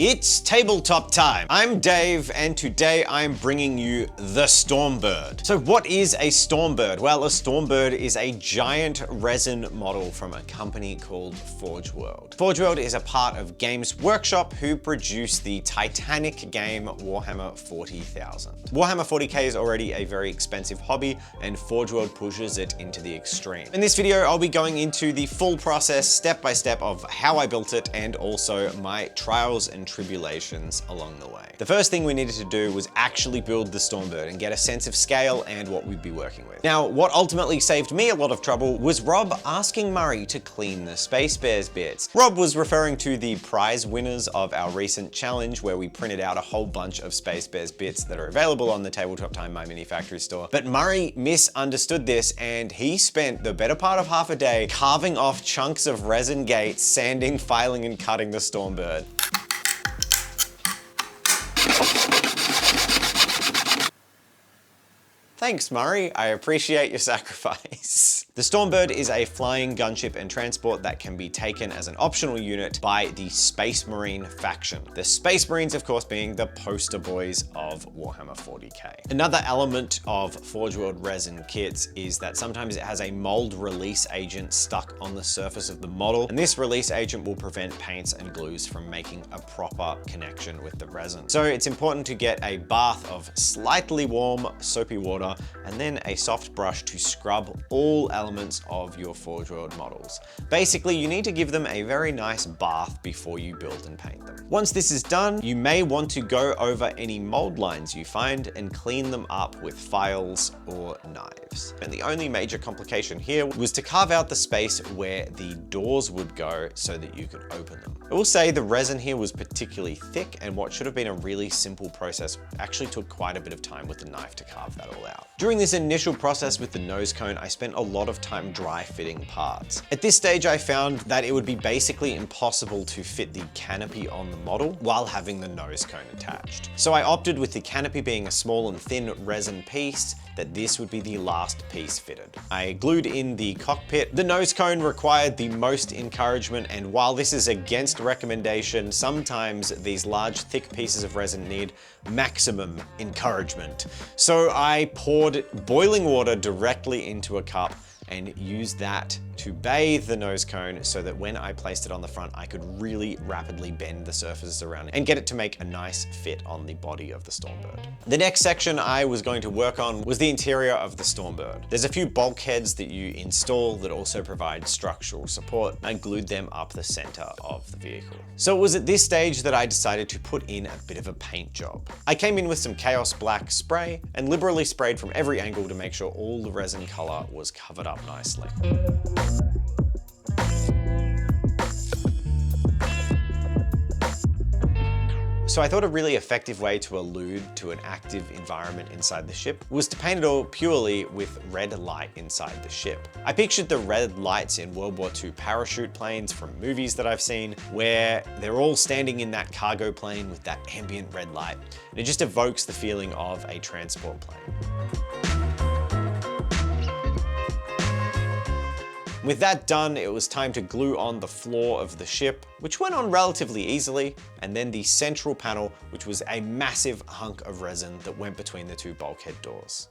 It's tabletop time. I'm Dave, and today I'm bringing you the Stormbird. So what is a Stormbird? Well, a Stormbird is a giant resin model from a company called Forge World. Forge World is a part of Games Workshop, who produce the Titanic game Warhammer 40,000. Warhammer 40k is already a very expensive hobby, and Forge World pushes it into the extreme. In this video, I'll be going into the full process, step by step, of how I built it, and also my trials and tribulations along the way. The first thing we needed to do was actually build the Stormbird and get a sense of scale and what we'd be working with. Now, what ultimately saved me a lot of trouble was Rob asking Murray to clean the Space Bears bits. Rob was referring to the prize winners of our recent challenge, where we printed out a whole bunch of Space Bears bits that are available on the Tabletop Time My Mini Factory store. But Murray misunderstood this, and he spent the better part of half a day carving off chunks of resin gates, sanding, filing, and cutting the Stormbird. Thanks, Murray. I appreciate your sacrifice. The Stormbird is a flying gunship and transport that can be taken as an optional unit by the Space Marine faction. The Space Marines, of course, being the poster boys of Warhammer 40k. Another element of Forge World resin kits is that sometimes it has a mold release agent stuck on the surface of the model, and this release agent will prevent paints and glues from making a proper connection with the resin. So it's important to get a bath of slightly warm, soapy water, and then a soft brush to scrub all elements of your Forge World models. Basically, you need to give them a very nice bath before you build and paint them. Once this is done, you may want to go over any mold lines you find and clean them up with files or knives. And the only major complication here was to carve out the space where the doors would go so that you could open them. I will say the resin here was particularly thick, and what should have been a really simple process actually took quite a bit of time with the knife to carve that all out. During this initial process with the nose cone, I spent a lot of time dry fitting parts. At this stage, I found that it would be basically impossible to fit the canopy on the model while having the nose cone attached. So I opted, with the canopy being a small and thin resin piece, that this would be the last piece fitted. I glued in the cockpit. The nose cone required the most encouragement, and while this is against recommendation, sometimes these large, thick pieces of resin need maximum encouragement. So I poured boiling water directly into a cup and used that to bathe the nose cone so that when I placed it on the front, I could really rapidly bend the surfaces around it and get it to make a nice fit on the body of the Stormbird. The next section I was going to work on was the interior of the Stormbird. There's a few bulkheads that you install that also provide structural support. I glued them up the center of the vehicle. So it was at this stage that I decided to put in a bit of a paint job. I came in with some Chaos Black spray and liberally sprayed from every angle to make sure all the resin color was covered up nicely. So I thought a really effective way to allude to an active environment inside the ship was to paint it all purely with red light inside the ship. I pictured the red lights in World War II parachute planes from movies that I've seen, where they're all standing in that cargo plane with that ambient red light. And it just evokes the feeling of a transport plane. With that done, it was time to glue on the floor of the ship, which went on relatively easily, and then the central panel, which was a massive hunk of resin that went between the two bulkhead doors.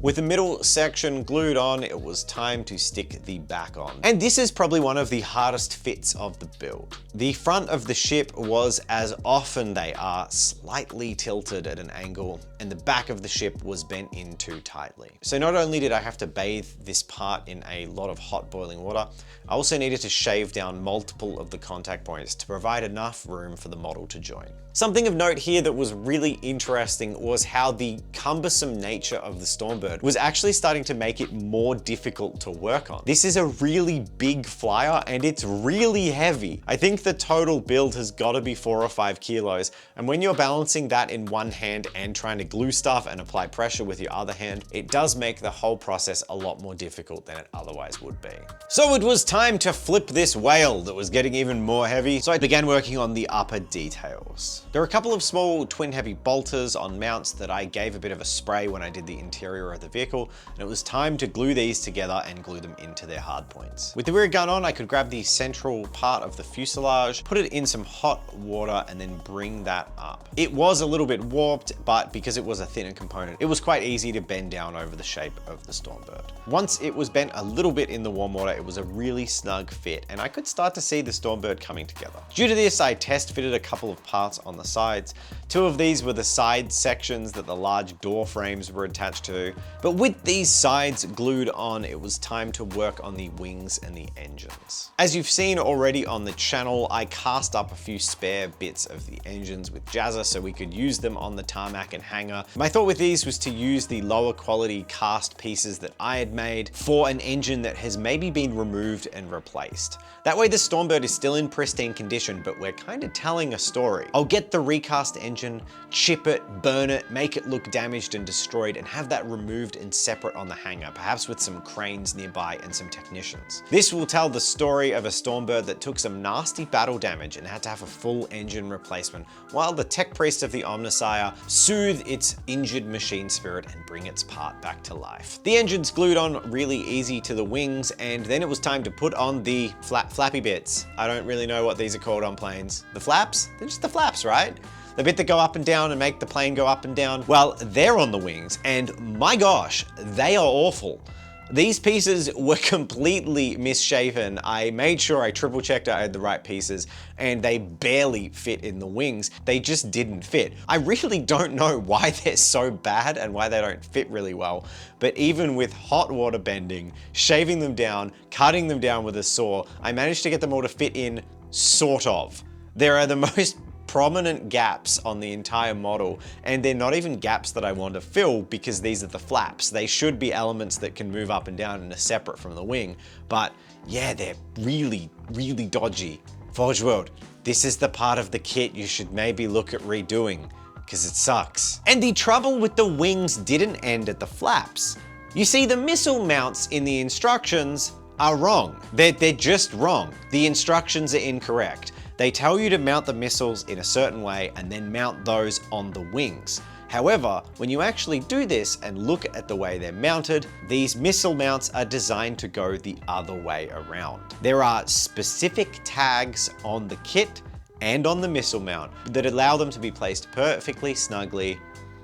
With the middle section glued on, it was time to stick the back on. And this is probably one of the hardest fits of the build. The front of the ship was, as often they are, slightly tilted at an angle, and the back of the ship was bent in too tightly. So not only did I have to bathe this part in a lot of hot boiling water, I also needed to shave down multiple of the contact points to provide enough room for the model to join. Something of note here that was really interesting was how the cumbersome nature of the Stormbird was actually starting to make it more difficult to work on. This is a really big flyer and it's really heavy. I think the total build has got to be 4 or 5 kilos. And when you're balancing that in one hand and trying to glue stuff and apply pressure with your other hand, it does make the whole process a lot more difficult than it otherwise would be. So it was time to flip this whale that was getting even more heavy. So I began working on the upper details. There are a couple of small twin heavy bolters on mounts that I gave a bit of a spray when I did the interior of the the vehicle, and it was time to glue these together and glue them into their hard points. With the rear gun on, I could grab the central part of the fuselage, put it in some hot water, and then bring that up. It was a little bit warped, but because it was a thinner component, it was quite easy to bend down over the shape of the Stormbird. Once it was bent a little bit in the warm water, it was a really snug fit, and I could start to see the Stormbird coming together. Due to this, I test fitted a couple of parts on the sides. Two of these were the side sections that the large door frames were attached to. But with these sides glued on, it was time to work on the wings and the engines. As you've seen already on the channel, I cast up a few spare bits of the engines with Jazza so we could use them on the tarmac and hangar. My thought with these was to use the lower quality cast pieces that I had made for an engine that has maybe been removed and replaced. That way the Stormbird is still in pristine condition, but we're kind of telling a story. I'll get the recast engine, chip it, burn it, make it look damaged and destroyed, and have that removed and separate on the hangar, perhaps with some cranes nearby and some technicians. This will tell the story of a Stormbird that took some nasty battle damage and had to have a full engine replacement, while the tech priest of the Omnissiah soothed its injured machine spirit and bring its part back to life. The engine's glued on really easy to the wings, and then it was time to put on the flappy bits. I don't really know what these are called on planes. The flaps? They're just the flaps, right? The bit that go up and down and make the plane go up and down. Well, they're on the wings, and my gosh, they are awful. These pieces were completely misshapen. I made sure I triple checked I had the right pieces, and they barely fit in the wings. They just didn't fit. I really don't know why they're so bad and why they don't fit really well, but even with hot water bending, shaving them down, cutting them down with a saw, I managed to get them all to fit in, sort of. There are the most prominent gaps on the entire model, and they're not even gaps that I want to fill because these are the flaps. They should be elements that can move up and down and are separate from the wing, but yeah, they're really, really dodgy. Forge World, this is the part of the kit you should maybe look at redoing, because it sucks. And the trouble with the wings didn't end at the flaps. You see, the missile mounts in the instructions are wrong. They're just wrong. The instructions are incorrect. They tell you to mount the missiles in a certain way and then mount those on the wings. However, when you actually do this and look at the way they're mounted, these missile mounts are designed to go the other way around. There are specific tags on the kit and on the missile mount that allow them to be placed perfectly snugly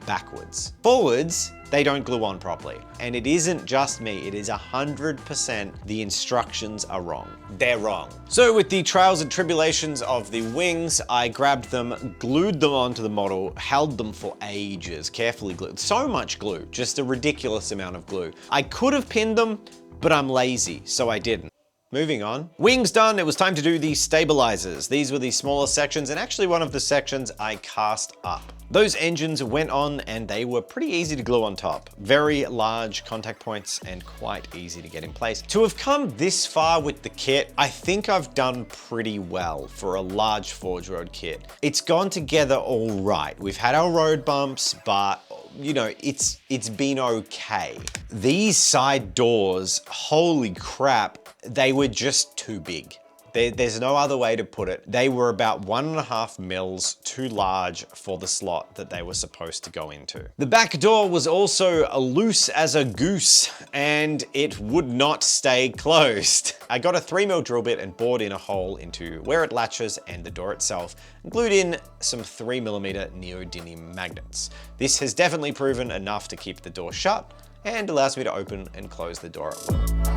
backwards. Forwards, they don't glue on properly. And it isn't just me, it is 100% the instructions are wrong. They're wrong. So with the trials and tribulations of the wings, I grabbed them, glued them onto the model, held them for ages, carefully glued. So much glue, just a ridiculous amount of glue. I could have pinned them, but I'm lazy, so I didn't. Moving on. Wings done, it was time to do the stabilizers. These were the smaller sections, and actually one of the sections I cast up. Those engines went on and they were pretty easy to glue on top. Very large contact points and quite easy to get in place. To have come this far with the kit, I think I've done pretty well for a large Forge World kit. It's gone together all right. We've had our road bumps, but you know, it's been okay. These side doors, holy crap, they were just too big. There's no other way to put it. They were about 1.5 mils too large for the slot that they were supposed to go into. The back door was also loose as a goose, and it would not stay closed. I got a 3mm drill bit and bored in a hole into where it latches and the door itself, and glued in some 3mm neodymium magnets. This has definitely proven enough to keep the door shut and allows me to open and close the door at will.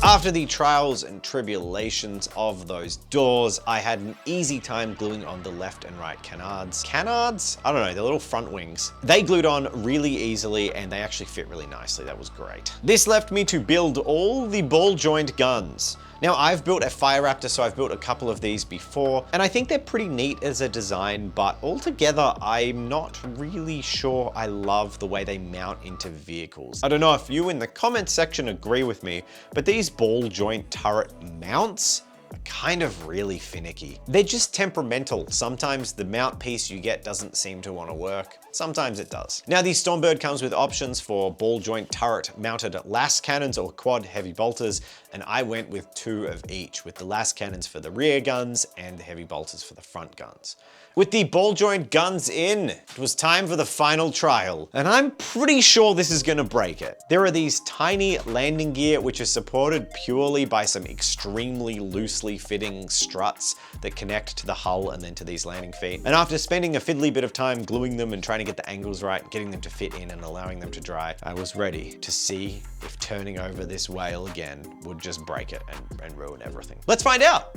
After the trials and tribulations of those doors, I had an easy time gluing on the left and right canards. Canards? I don't know, the little front wings. They glued on really easily and they actually fit really nicely. That was great. This left me to build all the ball joint guns. Now I've built a Fire Raptor, so I've built a couple of these before, and I think they're pretty neat as a design, but altogether, I'm not really sure I love the way they mount into vehicles. I don't know if you in the comment section agree with me, but these ball joint turret mounts are kind of really finicky. They're just temperamental. Sometimes the mount piece you get doesn't seem to want to work. Sometimes it does. Now the Stormbird comes with options for ball joint turret mounted las cannons or quad heavy bolters, and I went with 2 of each, with the las cannons for the rear guns and the heavy bolters for the front guns. With the ball joint guns in, it was time for the final trial, and I'm pretty sure this is gonna break it. There are these tiny landing gear which is supported purely by some extremely loosely fitting struts that connect to the hull and then to these landing feet. And after spending a fiddly bit of time gluing them and trying to get the angles right, getting them to fit in and allowing them to dry, I was ready to see if turning over this whale again would just break it and ruin everything. Let's find out.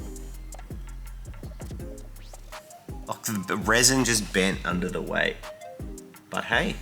Oh, the resin just bent under the weight. But hey.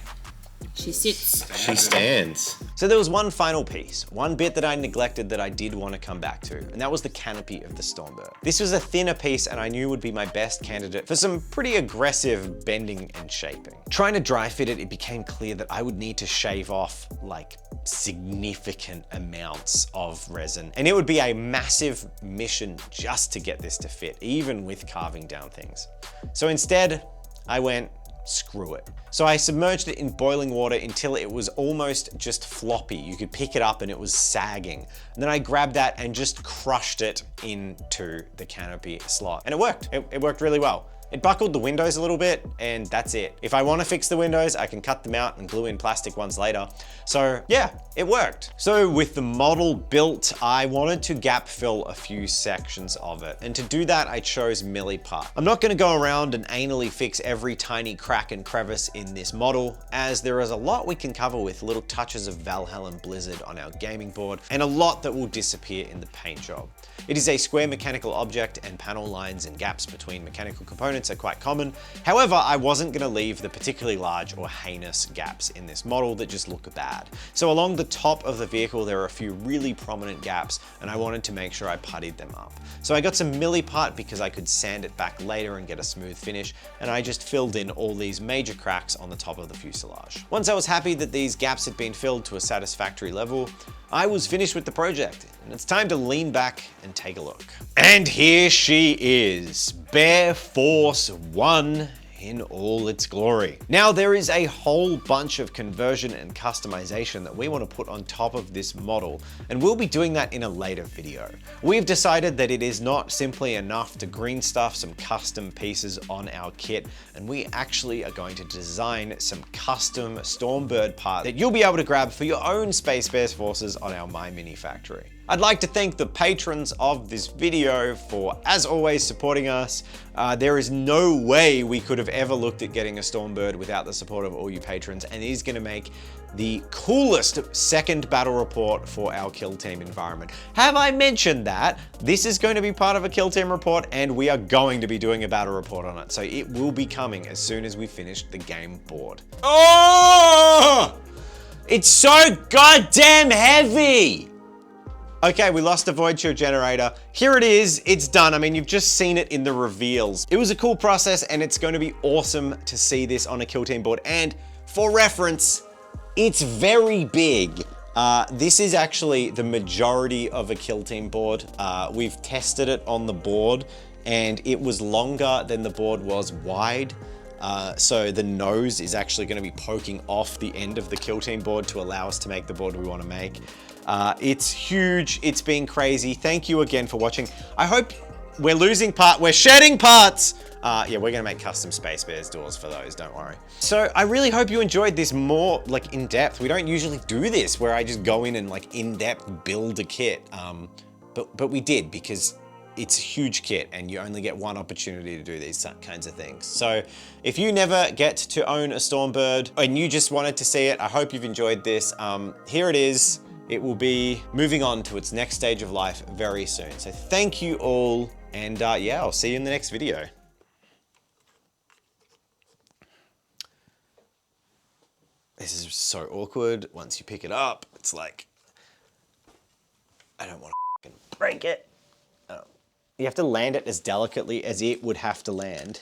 She sits. She stands. So there was one final piece, one bit that I neglected that I did want to come back to, and that was the canopy of the Stormbird. This was a thinner piece and I knew would be my best candidate for some pretty aggressive bending and shaping. Trying to dry fit it, it became clear that I would need to shave off like significant amounts of resin, and it would be a massive mission just to get this to fit, even with carving down things. So instead, I went, screw it. So I submerged it in boiling water until it was almost just floppy. You could pick it up and it was sagging. And then I grabbed that and just crushed it into the canopy slot. And it worked. It worked really well. It buckled the windows a little bit, and that's it. If I want to fix the windows, I can cut them out and glue in plastic ones later. So yeah, it worked. So with the model built, I wanted to gap fill a few sections of it. And to do that, I chose Milliput. I'm not going to go around and anally fix every tiny crack and crevice in this model, as there is a lot we can cover with little touches of Valhalla and Blizzard on our gaming board, and a lot that will disappear in the paint job. It is a square mechanical object, and panel lines and gaps between mechanical components are quite common. However, I wasn't going to leave the particularly large or heinous gaps in this model that just look bad. So along the top of the vehicle, there are a few really prominent gaps, and I wanted to make sure I puttied them up. So I got some Milliput because I could sand it back later and get a smooth finish, and I just filled in all these major cracks on the top of the fuselage. Once I was happy that these gaps had been filled to a satisfactory level, I was finished with the project, and it's time to lean back and take a look. And here she is, Bear Force 1 in all its glory. Now there is a whole bunch of conversion and customization that we want to put on top of this model, and we'll be doing that in a later video. We've decided that it is not simply enough to green stuff some custom pieces on our kit, and we actually are going to design some custom Stormbird parts that you'll be able to grab for your own Space Bears forces on our My Mini factory. I'd like to thank the patrons of this video for, as always, supporting us. There is no way we could have ever looked at getting a Stormbird without the support of all you patrons, and it is going to make the coolest second battle report for our kill team environment. Have I mentioned that? This is going to be part of a kill team report, and we are going to be doing a battle report on it, so it will be coming as soon as we finish the game board. Oh! It's so goddamn heavy! Okay, we lost the void shield generator. Here it is, it's done. I mean, you've just seen it in the reveals. It was a cool process, and it's going to be awesome to see this on a kill team board. And for reference, it's very big. This is actually the majority of a kill team board. We've tested it on the board, and it was longer than the board was wide. So the nose is actually going to be poking off the end of the kill team board to allow us to make the board we want to make. It's huge. It's been crazy. Thank you again for watching. I hope we're we're shedding parts. Yeah, we're gonna make custom Space Bears doors for those, don't worry. So I really hope you enjoyed this more like in-depth. We don't usually do this where I just go in and like in-depth build a kit. But we did because it's a huge kit and you only get one opportunity to do these kinds of things. So if you never get to own a Stormbird and you just wanted to see it, I hope you've enjoyed this. Here it is. It will be moving on to its next stage of life very soon. So thank you all, and yeah, I'll see you in the next video. This is so awkward. Once you pick it up, it's like, I don't want to break it. Oh. You have to land it as delicately as it would have to land.